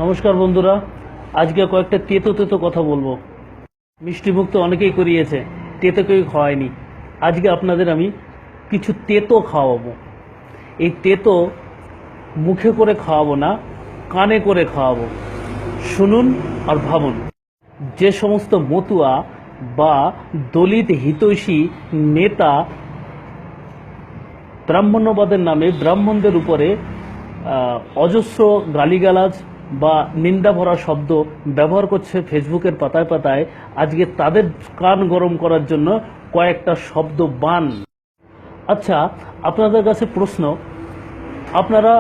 নমস্কার বন্ধুরা, আজকে কয়েকটা তেতো তেতো কথা বলবো। মিষ্টিমুখ তো অনেকেই করিয়েছে, তেতো কেউ খাওয়ায়নি। আজকে আপনাদের আমি কিছু তেতো খাওয়াবো। এই তেতো মুখে করে খাওয়াবো না, কানে করে খাওয়াবো। শুনুন আর ভাবুন। যে সমস্ত মতুয়া বা দলিত হিতৈষী নেতা ব্রাহ্মণ্যবাদের নামে ব্রাহ্মণদের উপরে অজস্র গালিগালাজ বা নিন্দা ভরা শব্দ ব্যবহার করছে ফেসবুকের পাতায় পাতায়, আজকে তাদের কান গরম করার জন্য কয়েকটা শব্দ বান। আচ্ছা, আপনাদের কাছে প্রশ্ন, আপনারা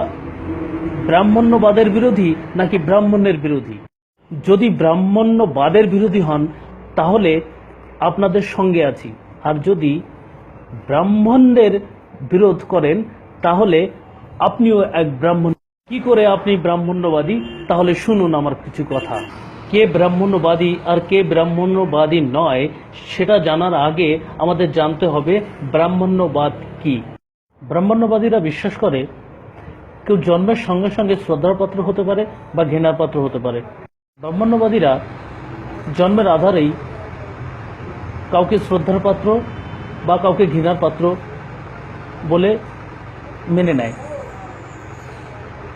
ব্রাহ্মণ্যবাদের বিরোধী নাকি ব্রাহ্মণের বিরোধী? যদি ব্রাহ্মণ্যবাদের বিরোধী হন তাহলে আপনাদের সঙ্গে আছি, আর যদি ব্রাহ্মণদের বিরোধ করেন তাহলে আপনিও এক ব্রাহ্মণ। কি করে আপনি ব্রাহ্মণ্যবাদী? তাহলে শুনুন আমার কিছু কথা। কে ব্রাহ্মণ্যবাদী আর কে ব্রাহ্মণ্যবাদী নয় সেটা জানার আগে আমাদের জানতে হবে ব্রাহ্মণ্যবাদ কি। ব্রাহ্মণ্যবাদীরা বিশ্বাস করে কেউ জন্মের সঙ্গে সঙ্গে শ্রদ্ধার পাত্র হতে পারে বা ঘৃণার পাত্র হতে পারে। ব্রাহ্মণ্যবাদীরা জন্মের আধারেই কাউকে শ্রদ্ধার পাত্র বা কাউকে ঘৃণার পাত্র বলে মেনে নেয়।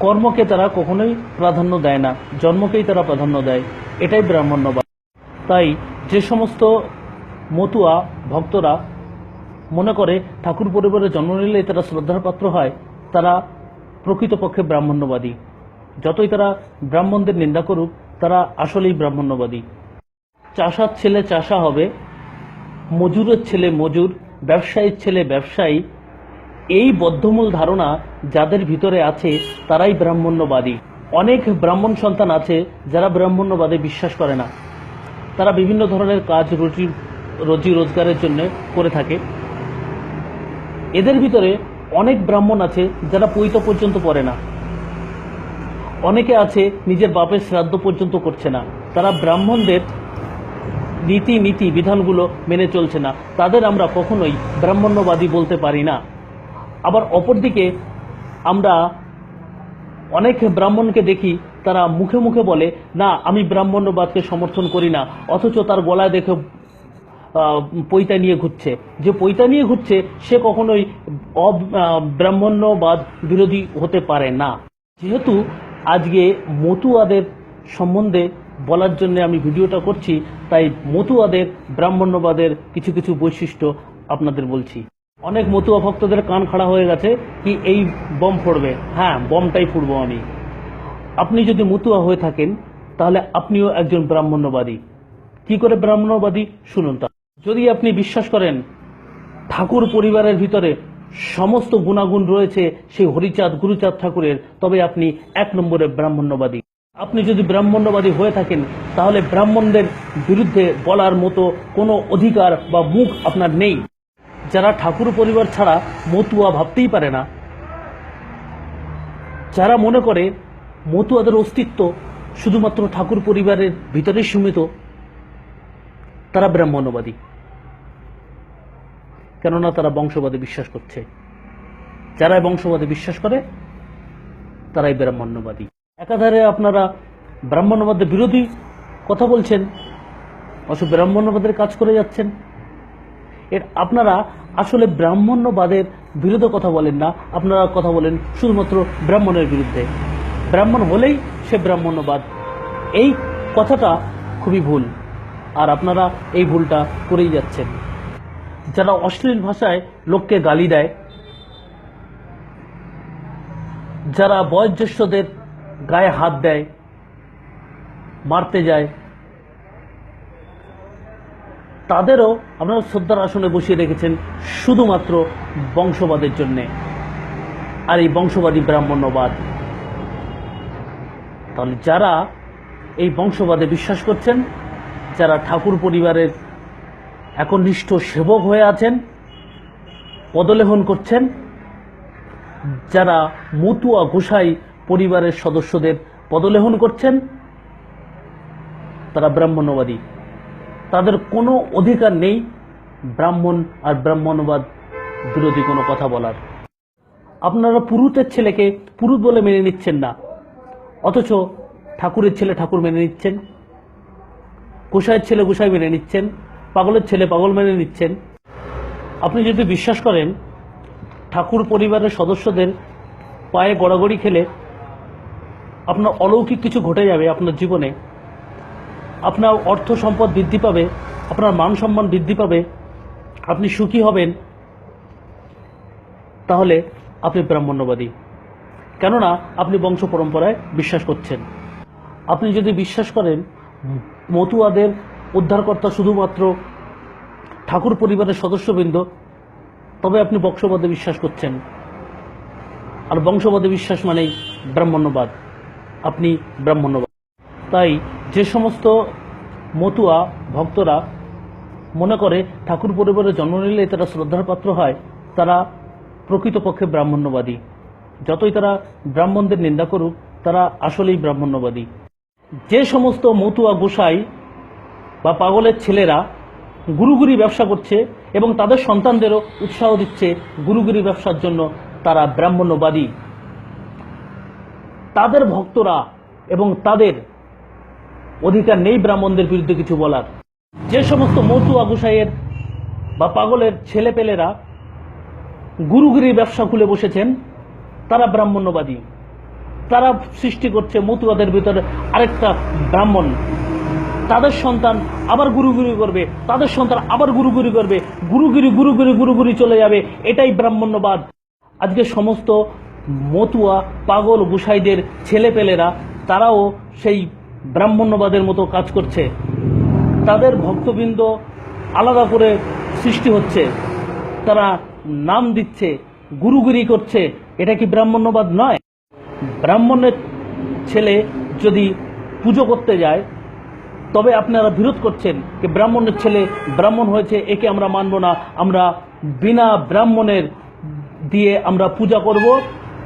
কর্মকে তারা কখনোই প্রাধান্য দেয় না, জন্মকেই তারা প্রাধান্য দেয়। এটাই ব্রাহ্মণ্যবাদ। তাই যে সমস্ত মতুয়া ভক্তরা মনে করে ঠাকুর পরিবারে জন্ম নিলেই তারা শ্রদ্ধার পাত্র হয়, তারা প্রকৃতপক্ষে ব্রাহ্মণ্যবাদী। যতই তারা ব্রাহ্মণদের নিন্দা করুক, তারা আসলেই ব্রাহ্মণ্যবাদী। চাষার ছেলে চাষা হবে, মজুরের ছেলে মজুর, ব্যবসায়ীর ছেলে ব্যবসায়ী, এই বদ্ধমূল ধারণা যাদের ভিতরে আছে তারাই ব্রাহ্মণ্যবাদী। অনেক ব্রাহ্মণ সন্তান আছে যারা ব্রাহ্মণ্যবাদে বিশ্বাস করে না। তারা বিভিন্ন ধরনের কাজ রুজি রোজগারের জন্য করে থাকে। এদের ভিতরে অনেক ব্রাহ্মণ আছে যারা পৈতে পর্যন্ত পড়ে না। অনেকে আছে নিজের বাপের শ্রাদ্ধ পর্যন্ত করছে না। তারা ব্রাহ্মণদের নীতি বিধানগুলো মেনে চলছে না। তাদের আমরা কখনোই ব্রাহ্মণ্যবাদী বলতে পারি না। আবার অপরদিকে আমরা অনেক ব্রাহ্মণকে দেখি, তারা মুখে মুখে বলে না আমি ব্রাহ্মণ্যবাদকে সমর্থন করি না, অথচ তার গলায় দেখে পৈতা নিয়ে ঘুরছে। যে পৈতা নিয়ে ঘুরছে সে কখনোই ব্রাহ্মণ্যবাদ বিরোধী হতে পারে না। যেহেতু আজকে মতুয়াদের সম্বন্ধে বলার জন্য আমি ভিডিওটা করছি, তাই মতুয়াদের ব্রাহ্মণ্যবাদের কিছু কিছু বৈশিষ্ট্য আপনাদের বলছি। অনেক মতুয়া ভক্তদের কান খাড়া হয়ে গেছে কি এই বম ফোড়বে। হ্যাঁ, বমটাই ফুড়বো আমি। আপনি যদি মতুয়া হয়ে থাকেন তাহলে আপনিও একজন ব্রাহ্মণ্যবাদী। কি করে ব্রাহ্মণ্যবাদী শুনুন তা। যদি আপনি বিশ্বাস করেন ঠাকুর পরিবারের ভিতরে সমস্ত গুণাগুণ রয়েছে সেই হরিচাঁদ গুরুচাঁদ ঠাকুরের, তবে আপনি এক নম্বরে ব্রাহ্মণ্যবাদী। আপনি যদি ব্রাহ্মণ্যবাদী হয়ে থাকেন তাহলে ব্রাহ্মণদের বিরুদ্ধে বলার মতো কোনো অধিকার বা মুখ আপনার নেই। যারা ঠাকুর পরিবার ছাড়া মতুয়া ভাবতেই পারে না, যারা মনে করে মতুয়াদের অস্তিত্ব শুধুমাত্র ঠাকুর পরিবারের ভিতরে সীমিত, তারা ব্রাহ্মণ্যবাদী। কেননা তারা বংশবাদে বিশ্বাস করছে। যারা বংশবাদে বিশ্বাস করে তারাই ব্রাহ্মণ্যবাদী। একাধারে আপনারা ব্রাহ্মণ্যবাদের বিরোধী কথা বলছেন, অথচ ব্রাহ্মণ্যবাদের কাজ করে যাচ্ছেন। আপনারা আসলে ব্রাহ্মণ্যবাদের বিরুদ্ধে কথা বলেন না, আপনারা কথা বলেন শুধুমাত্র ব্রাহ্মণের বিরুদ্ধে। ব্রাহ্মণ হলেই সে ব্রাহ্মণ্যবাদ, এই কথাটা খুবই ভুল। আর আপনারা এই ভুলটা করেই যাচ্ছেন। যারা অশ্লীল ভাষায় লোককে গালি দেয়, যারা বয়োজ্যেষ্ঠদের গায়ে হাত দেয়, মারতে যায়, তাদেরও আপনারা শ্রদ্ধার আসনে বসিয়ে রেখেছেন শুধুমাত্র বংশবাদের জন্যে। আর এই বংশবাদী ব্রাহ্মণ্যবাদ। তাহলে যারা এই বংশবাদে বিশ্বাস করছেন, যারা ঠাকুর পরিবারের একনিষ্ঠ সেবক হয়ে আছেন, পদলেহন করছেন, যারা মতুয়া গোসাই পরিবারের সদস্যদের পদলেহন করছেন, তারা ব্রাহ্মণ্যবাদী। তাদের কোনো অধিকার নেই ব্রাহ্মণ আর ব্রাহ্মণ্যবাদ বিরোধী কোনো কথা বলার। আপনারা পুরুতের ছেলেকে পুরুত বলে মেনে নিচ্ছেন না, অথচ ঠাকুরের ছেলে ঠাকুর মেনে নিচ্ছেন, গোসাইয়ের ছেলে গোসাই মেনে নিচ্ছেন, পাগলের ছেলে পাগল মেনে নিচ্ছেন। আপনি যদি বিশ্বাস করেন ঠাকুর পরিবারের সদস্যদের পায়ে গড়াগড়ি খেলে আপনার অলৌকিক কিছু ঘটে যাবে আপনার জীবনে, আপনার অর্থ সম্পদ বৃদ্ধি পাবে, আপনার মান সম্মান বৃদ্ধি পাবে, আপনি সুখী হবেন, তাহলে আপনি ব্রাহ্মণ্যবাদী। কেননা আপনি বংশ পরম্পরায় বিশ্বাস করছেন। আপনি যদি বিশ্বাস করেন মতুয়াদের উদ্ধারকর্তা শুধুমাত্র ঠাকুর পরিবারের সদস্যবৃন্দ, তবে আপনি বংশবাদে বিশ্বাস করছেন। আর বংশবাদে বিশ্বাস মানেই ব্রাহ্মণ্যবাদ, আপনি ব্রাহ্মণ্যবাদ। তাই যে সমস্ত মতুয়া ভক্তরা মনে করে ঠাকুর পরিবারে জন্ম নিলে তারা শ্রদ্ধার পাত্র হয়, তারা প্রকৃতপক্ষে ব্রাহ্মণ্যবাদী। যতই তারা ব্রাহ্মণদের নিন্দা করুক, তারা আসলেই ব্রাহ্মণ্যবাদী। যে সমস্ত মতুয়া গোসাই বা পাগলের ছেলেরা গুরুগুরি ব্যবসা করছে এবং তাদের সন্তানদেরও উৎসাহ দিচ্ছে গুরুগুরি ব্যবসার জন্য, তারা ব্রাহ্মণ্যবাদী। তাদের ভক্তরা এবং তাদের অধিকার নেই ব্রাহ্মণদের বিরুদ্ধে কিছু বলার। যে সমস্ত মতুয়া গোসাইয়ের বা পাগলের ছেলেপেলেরা গুরুগিরি ব্যবসা খুলে বসেছেন, তারা ব্রাহ্মণ্যবাদী। তারা সৃষ্টি করছে মতুয়াদের ভিতরে আরেকটা ব্রাহ্মণ। তাদের সন্তান আবার গুরুগুরি করবে, তাদের সন্তান আবার গুরুগুরি করবে, গুরুগিরি গুরুগুরি গুরুগুরি চলে যাবে, এটাই ব্রাহ্মণ্যবাদ। আজকে সমস্ত মতুয়া পাগল গোসাইদের ছেলেপেলেরা তারাও সেই ব্রাহ্মণ্যবাদের মতো কাজ করছে। তাদের ভক্তবৃন্দ আলাদা করে সৃষ্টি হচ্ছে, তারা নাম দিচ্ছে, গুরুগুরি করছে। এটা কি ব্রাহ্মণ্যবাদ নয়? ব্রাহ্মণের ছেলে যদি পুজো করতে যায়, তবে আপনারা বিরোধ করছেন যে ব্রাহ্মণের ছেলে ব্রাহ্মণ হয়েছে, একে আমরা মানব না, আমরা বিনা ব্রাহ্মণের দিয়ে আমরা পূজা করব,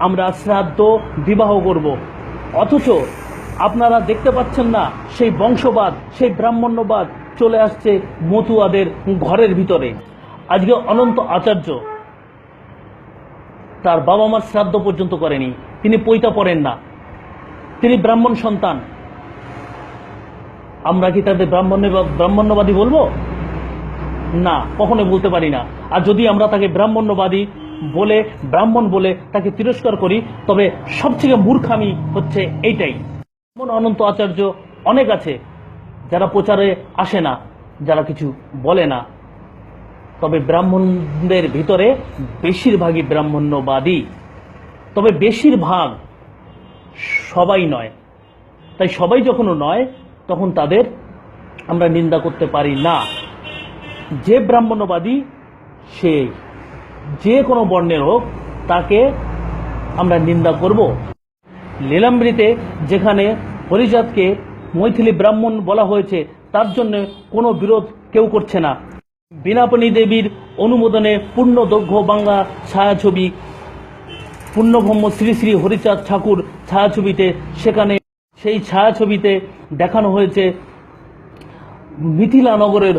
আমরা শ্রাদ্ধ বিবাহ করব। অথচ আপনারা দেখতে পাচ্ছেন না সেই বংশবাদ, সেই ব্রাহ্মণ্যবাদ চলে আসছে মতুয়াদের ঘরের ভিতরে। আজকে অনন্ত আচার্য তার বাবা মার শ্রাদ্ধ পর্যন্ত করেনি, তিনি পৈতা পড়েন না, তিনি ব্রাহ্মণ সন্তান। আমরা কি তাদের ব্রাহ্মণ্যবাদী বলবো? না, কখনো বলতে পারি না। আর যদি আমরা তাকে ব্রাহ্মণ্যবাদী বলে, ব্রাহ্মণ বলে তাকে তিরস্কার করি, তবে সবথেকে মূর্খামি হচ্ছে এইটাই। এমন অনন্ত আচার্য অনেক আছে যারা প্রচারে আসে না, যারা কিছু বলে না, তবে ব্রাহ্মণদের ভিতরে বেশিরভাগই ব্রাহ্মণ্যবাদী। তবে বেশিরভাগ সবাই নয়। তাই সবাই যখন নয়, তখন তাদের আমরা নিন্দা করতে পারি না। যে ব্রাহ্মণ্যবাদী সে যে কোনো বর্ণের হোক, তাকে আমরা নিন্দা করব। লীলামৃতে যেখানে হরিজাতকে মৈথিলী ব্রাহ্মণ বলা হয়েছে, তার জন্য কোনো বিরোধ কেউ করছে না। বীণাপাণি দেবীর অনুমোদনে পূর্ণ দৈর্ঘ্য বাংলা ছায়াছবি পূর্ণব্রহ্ম শ্রী শ্রী হরিচাঁদ ঠাকুর ছায়াছবিতে, সেখানে সেই ছায়াছবিতে দেখানো হয়েছে মিথিলা নগরের,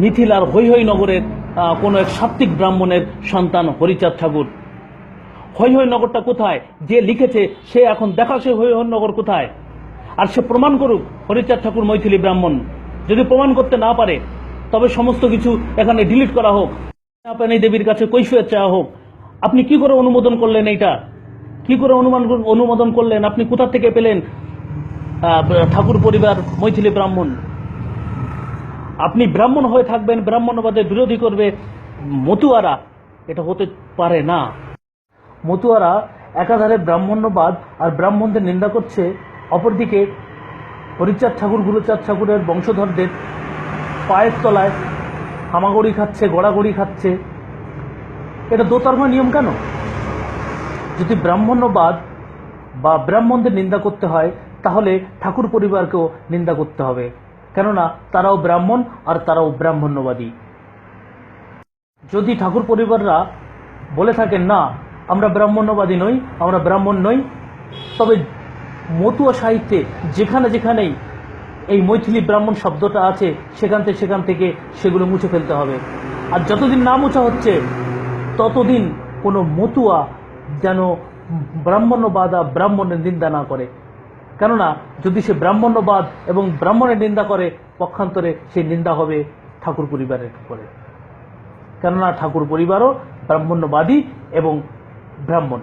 মিথিলার হৈহৈ নগরের কোনো এক সাত্ত্বিক ব্রাহ্মণের সন্তান হরিচাঁদ ঠাকুর। হৈহৈ নগরটা কোথায়? যে লিখেছে সে এখন দেখা, সে হৈহৈ নগর কোথায়, আর সে প্রমাণ করুক হরিচাঁদ ঠাকুর মৈথিলী ব্রাহ্মণ। যদি প্রমাণ করতে না পারে, তবে সমস্ত কিছু এখানে ডিলিট করা হোক, বীণাপাণি দেবীর কাছে কৈফিয়ত চাওয়া হোক। আপনি কি করে অনুমোদন করলেন? এইটা কি করে অনুমোদন করলেন? আপনি কোথা থেকে পেলেন ঠাকুর পরিবার মৈথিলী ব্রাহ্মণ? আপনি ব্রাহ্মণ হয়ে থাকবেন, ব্রাহ্মণ্যবাদের বিরোধী করবে মতুয়ারা, এটা হতে পারে না। মতুয়ারা একাধারে ব্রাহ্মণ্যবাদ আর ব্রাহ্মণদের নিন্দা করছে, অপরদিকে হরিচাঁদ ঠাকুর গুরুচাঁদ ঠাকুরের বংশধরদের পায়ের তলায় হামাগুড়ি খাচ্ছে, গড়াগড়ি খাচ্ছে। এটা দোতরফা নিয়ম কেন? যদি ব্রাহ্মণ্যবাদ বা ব্রাহ্মণদের নিন্দা করতে হয়, তাহলে ঠাকুর পরিবারকেও নিন্দা করতে হবে, কেননা তারাও ব্রাহ্মণ আর তারাও ব্রাহ্মণ্যবাদী। যদি ঠাকুর পরিবাররা বলে থাকেন না আমরা ব্রাহ্মণ্যবাদী নই, আমরা ব্রাহ্মণ নই, তবে মতুয়া সাহিত্যে যেখানে যেখানেই এই মৈথিলী ব্রাহ্মণ শব্দটা আছে, সেখান থেকে সেগুলো মুছে ফেলতে হবে। আর যতদিন না মোছা হচ্ছে, ততদিন কোনো মতুয়া যেন ব্রাহ্মণ্যবাদ আর ব্রাহ্মণের নিন্দা না করে। কেননা যদি সে ব্রাহ্মণ্যবাদ এবং ব্রাহ্মণের নিন্দা করে, পক্ষান্তরে সেই নিন্দা হবে ঠাকুর পরিবারের উপরে, কেননা ঠাকুর পরিবারও ব্রাহ্মণ্যবাদী এবং ব্রাহ্মণ।